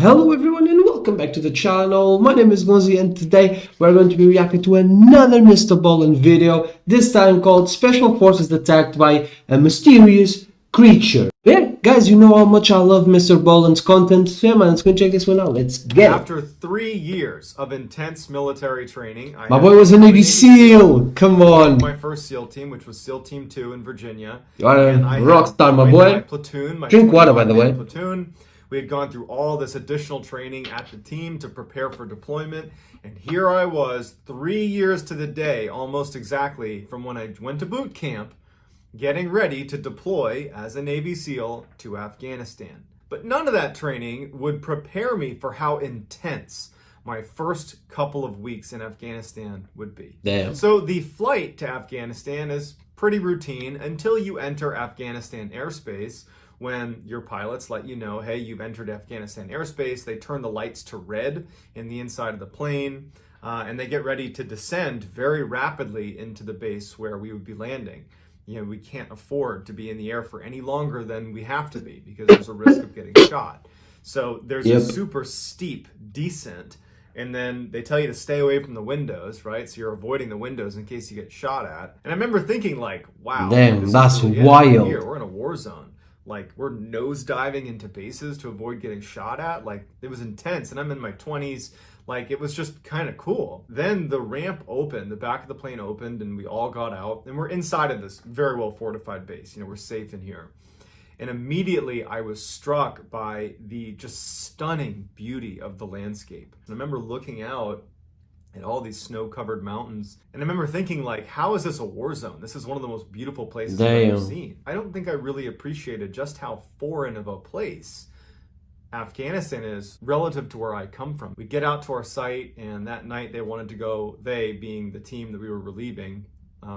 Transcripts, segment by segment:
Hello everyone and welcome back to the channel. My name is Gonzii and today we're going to be reacting to another Mr. Ballen video, this time called Special Forces Attacked by a Mysterious Creature. Yeah, guys, you know how much I love Mr. Ballen's content, so yeah man, let's go check this one out. Let's get it. After 3 years of intense military training, my boy was a Navy SEAL. Come on. My first SEAL team, which was SEAL Team 2 in Virginia. You are a rock star, my boy. My platoon, my drink water, by the way. Platoon. We had gone through all this additional training at the team to prepare for deployment. And here I was, 3 years to the day, almost exactly, from when I went to boot camp, getting ready to deploy as a Navy SEAL to Afghanistan. But none of that training would prepare me for how intense my first couple of weeks in Afghanistan would be. Damn. So the flight to Afghanistan is pretty routine until you enter Afghanistan airspace, when your pilots let you know, hey, you've entered Afghanistan airspace. They turn the lights to red in the inside of the plane, and they get ready to descend very rapidly into the base where we would be landing. You know, we can't afford to be in the air for any longer than we have to be because there's a risk of getting shot. So there's a super steep descent, and then they tell you to stay away from the windows, right? So you're avoiding the windows in case you get shot at. And I remember thinking like, wow, damn, that's wild. We're in a war zone. Like, we're nosediving into bases to avoid getting shot at. Like, it was intense, and I'm in my 20s. Like, it was just kind of cool. Then the ramp opened, the back of the plane opened, and we all got out, and we're inside of this very well fortified base. You know, we're safe in here. And immediately I was struck by the just stunning beauty of the landscape. And I remember looking out and all these snow-covered mountains. And I remember thinking, like, how is this a war zone? This is one of the most beautiful places I've ever seen. I don't think I really appreciated just how foreign of a place Afghanistan is relative to where I come from. We get out to our site, and that night they wanted to go, they being the team that we were relieving,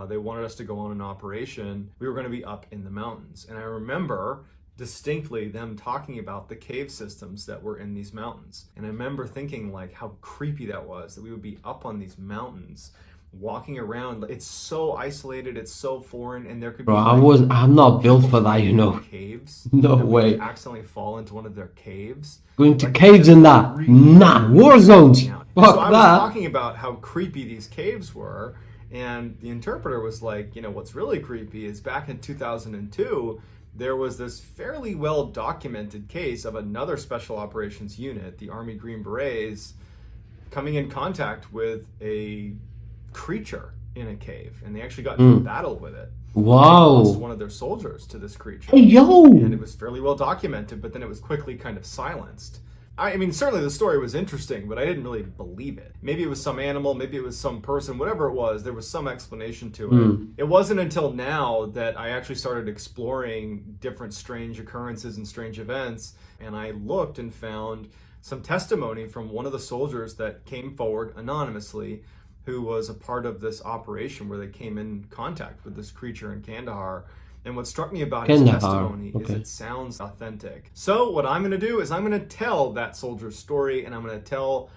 they wanted us to go on an operation. We were going to be up in the mountains. And I remember distinctly them talking about the cave systems that were in these mountains. And I remember thinking like how creepy that was, that we would be up on these mountains walking around. It's so isolated, it's so foreign, and there could be I'm not built for that, you know. Caves. No way. Accidentally fall into one of their caves. Going to caves and that. Nah, war zones. Fuck that. I was that. talking about how creepy these caves were, and the interpreter was like, you know, what's really creepy is back in 2002, there was this fairly well documented case of another special operations unit, the Army Green Berets, coming in contact with a creature in a cave, and they actually got into a battle with it. Wow. They lost one of their soldiers to this creature. Hey, yo! And it was fairly well documented, but then it was quickly kind of silenced. I mean, certainly the story was interesting, but I didn't really believe it. Maybe it was some animal, maybe it was some person, whatever it was, there was some explanation to it. It wasn't until now that I actually started exploring different strange occurrences and strange events, and I looked and found some testimony from one of the soldiers that came forward anonymously, who was a part of this operation where they came in contact with this creature in Kandahar. And what struck me about his testimony is it sounds authentic. So what I'm going to do is I'm going to tell that soldier's story, and I'm going to tell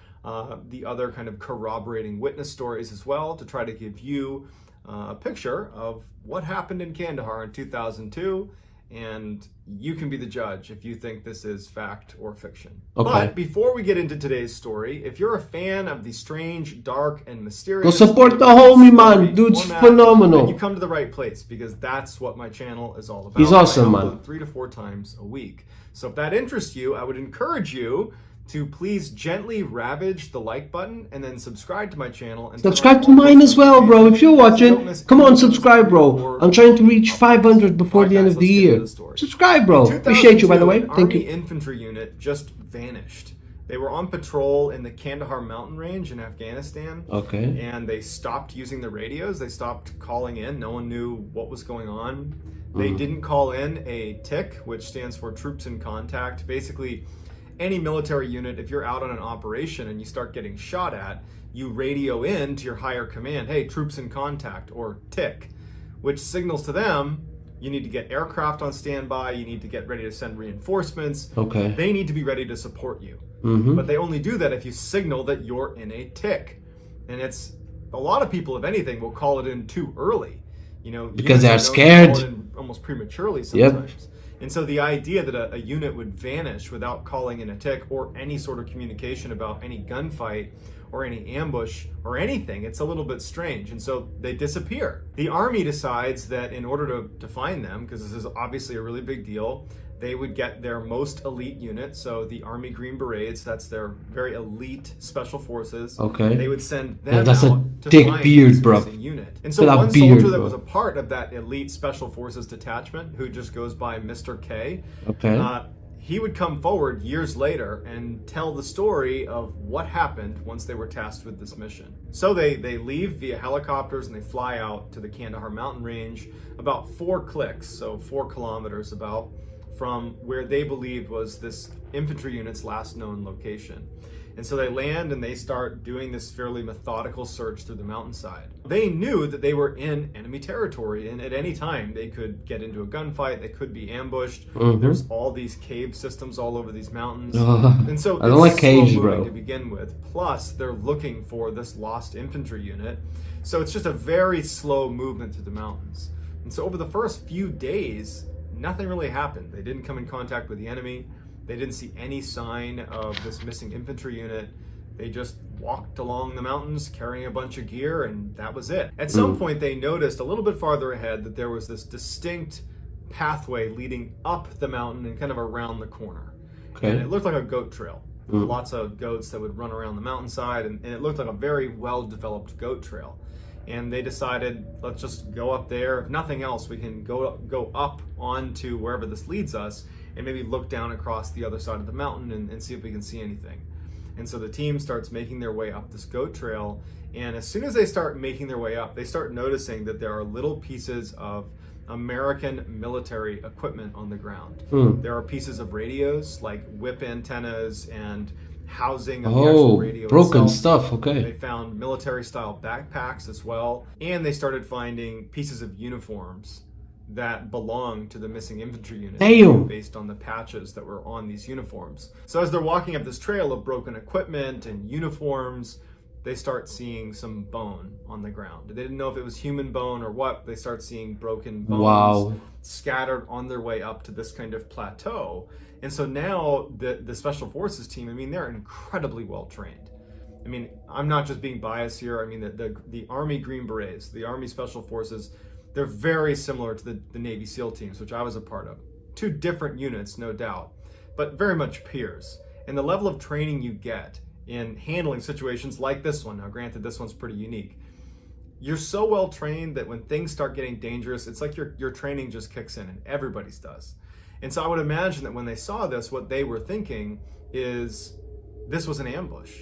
the other kind of corroborating witness stories as well, to try to give you a picture of what happened in Kandahar in 2002. And you can be the judge if you think this is fact or fiction. Okay. But before we get into today's story, if you're a fan of the strange, dark, and mysterious... Go support the homie, man. Dude's phenomenal. You come to the right place, because that's what my channel is all about. He's awesome, man. 3 to 4 times a week. So if that interests you, I would encourage you to please gently ravage the like button and then subscribe to my channel. And subscribe to mine as well, bro. If you're watching, come on, subscribe, bro. I'm trying to reach 500 before the end of the year. Subscribe, bro. Appreciate you, by the way. Thank you. Army infantry unit just vanished. They were on patrol in the Kandahar mountain range in Afghanistan. Okay. And they stopped using the radios. They stopped calling in. No one knew what was going on. They didn't call in a TIC, which stands for Troops in Contact. Basically, any military unit, if you're out on an operation and you start getting shot at, you radio in to your higher command, hey, troops in contact, or TIC, which signals to them you need to get aircraft on standby, you need to get ready to send reinforcements. Okay. They need to be ready to support you. But they only do that if you signal that you're in a TIC. And it's, a lot of people, if anything, will call it in too early. You know, because they're scared. Almost prematurely sometimes. And so the idea that a unit would vanish without calling in a tick or any sort of communication about any gunfight or any ambush or anything, it's a little bit strange. And so they disappear. The Army decides that in order to find them, because this is obviously a really big deal, they would get their most elite unit, so the Army Green Berets, that's their very elite special forces. Okay. They would send them that's a out to thick find beard, this bro. missing unit. And so Got a one beard, soldier that bro. was a part of that elite special forces detachment, who just goes by Mr. K, Okay. he would come forward years later and tell the story of what happened once they were tasked with this mission. So they leave via helicopters and they fly out to the Kandahar mountain range, about 4 clicks, so 4 kilometers about, from where they believed was this infantry unit's last known location. And so they land and they start doing this fairly methodical search through the mountainside. They knew that they were in enemy territory, and at any time they could get into a gunfight, they could be ambushed. There's all these cave systems all over these mountains. And so I don't like caves, slow moving bro. to begin with. Plus, they're looking for this lost infantry unit. So it's just a very slow movement through the mountains. And so over the first few days, nothing really happened. They didn't come in contact with the enemy. They didn't see any sign of this missing infantry unit. They just walked along the mountains carrying a bunch of gear, and that was it. At some point, they noticed a little bit farther ahead that there was this distinct pathway leading up the mountain and kind of around the corner. Okay. And it looked like a goat trail. Lots of goats that would run around the mountainside, and it looked like a very well-developed goat trail. And they decided, let's just go up there. If nothing else, we can go up onto wherever this leads us and maybe look down across the other side of the mountain and see if we can see anything. And so the team starts making their way up this goat trail. And as soon as they start making their way up, they start noticing that there are little pieces of American military equipment on the ground. There are pieces of radios, like whip antennas and housing of the actual radio broken itself. stuff. Okay. They found military-style backpacks as well, and they started finding pieces of uniforms that belonged to the missing infantry unit. Damn. Based on the patches that were on these uniforms. So as they're walking up this trail of broken equipment and uniforms, they start seeing some bone on the ground. They didn't know if it was human bone or what. They start seeing broken bones scattered on their way up to this kind of plateau. And so now the Special Forces team, I mean, they're incredibly well trained. I mean, I'm not just being biased here. I mean, the Army Green Berets, the Army Special Forces, they're very similar to the Navy SEAL teams, which I was a part of. 2 different units, no doubt, but very much peers. And the level of training you get in handling situations like this one, now granted this one's pretty unique, you're so well trained that when things start getting dangerous, it's like your training just kicks in, and everybody's does. And so I would imagine that when they saw this, what they were thinking is this was an ambush.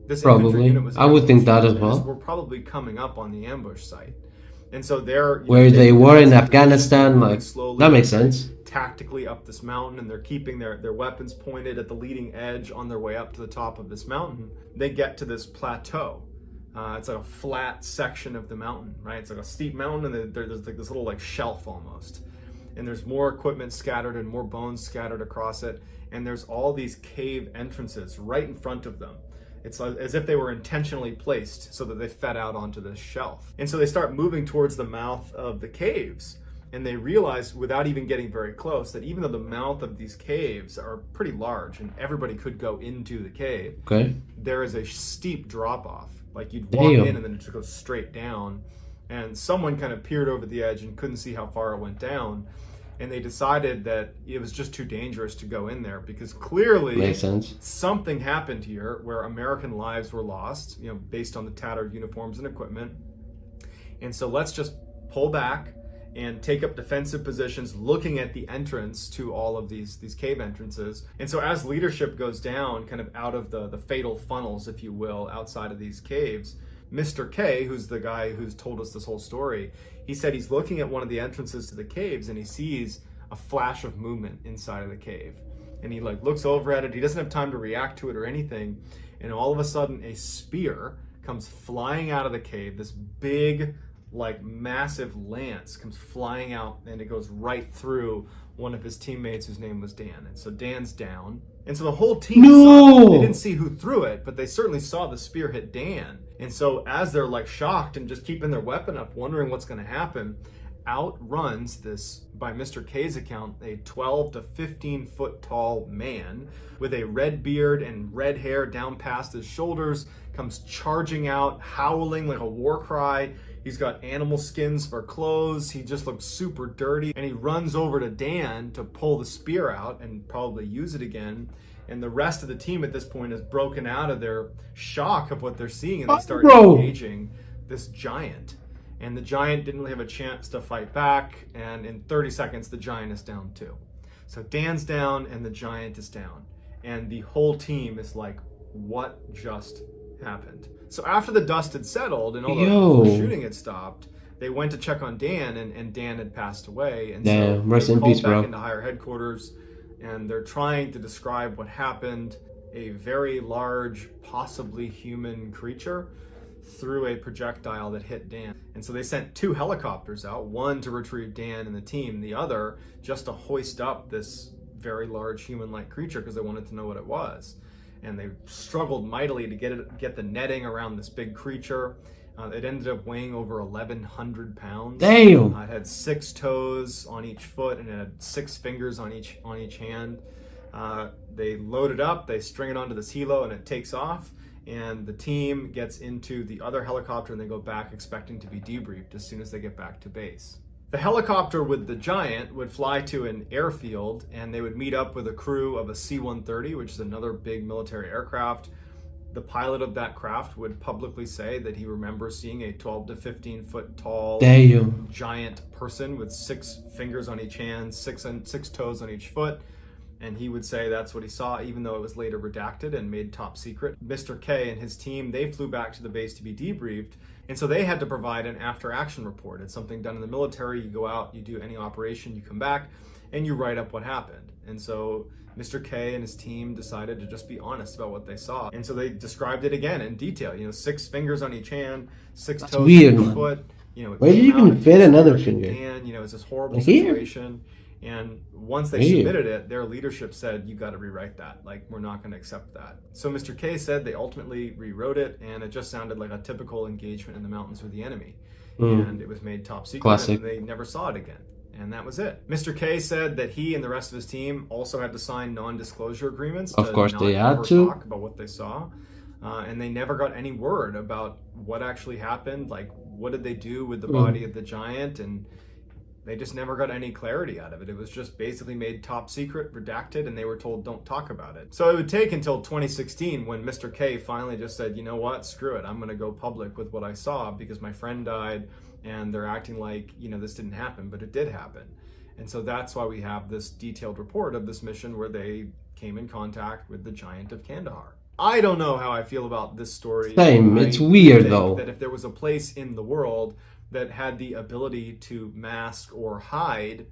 This infantry unit was an I would think that as ambush. well. We're probably coming up on the ambush site. And so they're Where they were in Afghanistan, like, that makes sense. Tactically up this mountain, and they're keeping their weapons pointed at the leading edge on their way up to the top of this mountain. They get to this plateau. It's like a flat section of the mountain, right? It's like a steep mountain, and there's like this little like shelf almost. And there's more equipment scattered and more bones scattered across it. And there's all these cave entrances right in front of them. It's as if they were intentionally placed so that they fed out onto this shelf. And so they start moving towards the mouth of the caves. And they realize, without even getting very close, that even though the mouth of these caves are pretty large and everybody could go into the cave, there is a steep drop-off. Like you'd walk in and then it just goes straight down. And someone kind of peered over the edge and couldn't see how far it went down. And they decided that it was just too dangerous to go in there because clearly something happened here where American lives were lost, you know, based on the tattered uniforms and equipment. And so let's just pull back and take up defensive positions looking at the entrance to all of these cave entrances. And so as leadership goes down kind of out of the fatal funnels, if you will, outside of these caves, Mr. K, who's the guy who's told us this whole story, he said he's looking at one of the entrances to the caves and he sees a flash of movement inside of the cave. And he like looks over at it. He doesn't have time to react to it or anything. And all of a sudden a spear comes flying out of the cave. This big, like massive lance comes flying out and it goes right through one of his teammates whose name was Dan. And so Dan's down. And so the whole team saw it. They didn't see who threw it, but they certainly saw the spear hit Dan. And so as they're like shocked and just keeping their weapon up, wondering what's going to happen, outruns this, by Mr. K's account, a 12 to 15 foot tall man with a red beard and red hair down past his shoulders, comes charging out, howling like a war cry. He's got animal skins for clothes. He just looks super dirty. And he runs over to Dan to pull the spear out and probably use it again. And the rest of the team at this point is broken out of their shock of what they're seeing, and they start engaging this giant. And the giant didn't really have a chance to fight back, and in 30 seconds the giant is down too. So Dan's down and the giant is down. And the whole team is like, what just happened? So after the dust had settled and all the shooting had stopped, they went to check on Dan, and Dan had passed away. And so rest in peace, bro. Back into higher headquarters, and they're trying to describe what happened. A very large, possibly human creature threw a projectile that hit Dan. And so they sent 2 helicopters out, one to retrieve Dan and the team, the other just to hoist up this very large human-like creature because they wanted to know what it was. And they struggled mightily to get the netting around this big creature. It ended up weighing over 1,100 pounds. Damn! It had 6 toes on each foot, and it had 6 fingers on each hand. They load it up, they string it onto this helo, and it takes off. And the team gets into the other helicopter, and they go back expecting to be debriefed as soon as they get back to base. The helicopter with the giant would fly to an airfield, and they would meet up with a crew of a C-130, which is another big military aircraft. The pilot of that craft would publicly say that he remembers seeing a 12 to 15 foot tall giant person with 6 fingers on each hand, 6 toes on each foot. And he would say that's what he saw, even though it was later redacted and made top secret. Mr. K and his team, they flew back to the base to be debriefed. And so they had to provide an after action report. It's something done in the military. You go out, you do any operation, you come back, and you write up what happened. And so Mr. K and his team decided to just be honest about what they saw. And so they described it again in detail. 6 fingers on each hand, 6 toes on each foot. Where do you even fit another finger? And, it's this horrible situation. And once they submitted it, their leadership said, you got to rewrite that. Like, we're not going to accept that. So Mr. K said they ultimately rewrote it, and it just sounded like a typical engagement in the mountains with the enemy. And it was made top secret. Classic. And they never saw it again. And that was it. Mr. K said that he and the rest of his team also had to sign non-disclosure agreements. Of course they had to. Talk about what they saw. And they never got any word about what actually happened. Like, what did they do with the body of the giant? And they just never got any clarity out of it. It was just basically made top secret, redacted, and they were told don't talk about it. So it would take until 2016 when Mr. K finally just said, you know what, screw it. I'm going to go public with what I saw because my friend died and they're acting like, this didn't happen, but it did happen. And so that's why we have this detailed report of this mission where they came in contact with the giant of Kandahar. I don't know how I feel about this story. Same, it's weird though. That if there was a place in the world that had the ability to mask or hide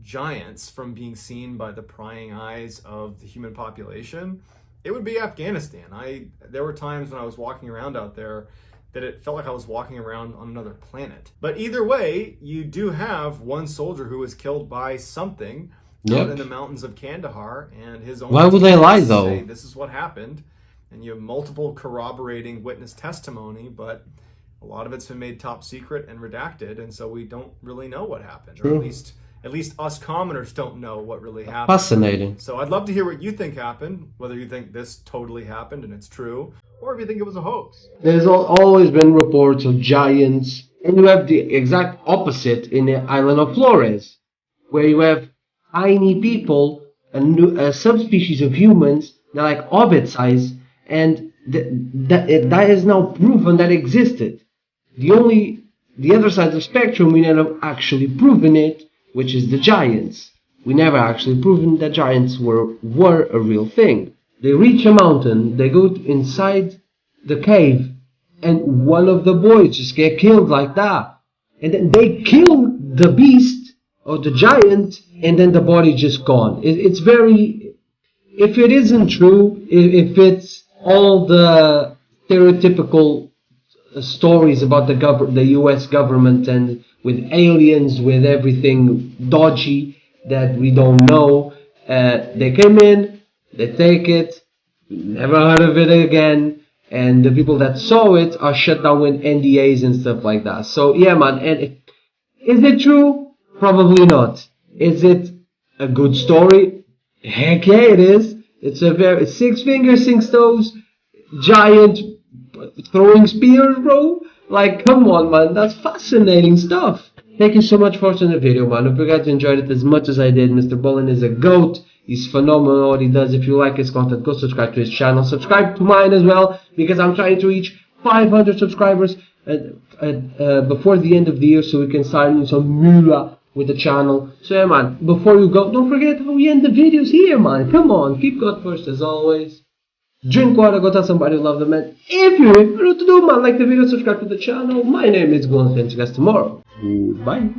giants from being seen by the prying eyes of the human population, it would be Afghanistan. There were times when I was walking around out there that it felt like I was walking around on another planet. But either way, you do have one soldier who was killed by something out in the mountains of Kandahar, and his own Why would they lie though? Say, this is what happened, and you have multiple corroborating witness testimony, but a lot of it's been made top secret and redacted, and so we don't really know what happened. True. Or at least us commoners don't know what really happened. Fascinating. So I'd love to hear what you think happened, whether you think this totally happened and it's true, or if you think it was a hoax. There's always been reports of giants, and you have the exact opposite in the island of Flores, where you have tiny people, a subspecies of humans, they're like hobbit size, and that is now proven that existed. The other side of the spectrum, we never actually proven it, which is the giants. We never actually proven that giants were a real thing. They reach a mountain, they go inside the cave, and one of the boys just get killed like that. And then they kill the beast, or the giant, and then the body just gone. It's very... If it isn't true, if it's all the stereotypical stories about the US government and with aliens, with everything dodgy that we don't know, they came in, they take it, never heard of it again, and the people that saw it are shut down with NDAs and stuff like that. So yeah, man, and Is it true? Probably not. Is it a good story? Heck yeah, it is. It's a very six fingers, six toes, giant throwing spears, bro. Like, come on, man, that's fascinating stuff. Thank you so much for watching the video, man. Hope you guys enjoyed it as much as I did. Mr. Ballen is a goat. He's phenomenal what he does. If you like his content, go subscribe to his channel. Subscribe to mine as well, because I'm trying to reach 500 subscribers before the end of the year, so we can start doing some moolah with the channel. So yeah, man, before you go, don't forget how we end the videos here, man. Come on, keep God first as always. Drink water, go tell somebody you love them, and if you know what to do, man, like the video, subscribe to the channel. My name is Gonzii, and see you guys tomorrow. Goodbye.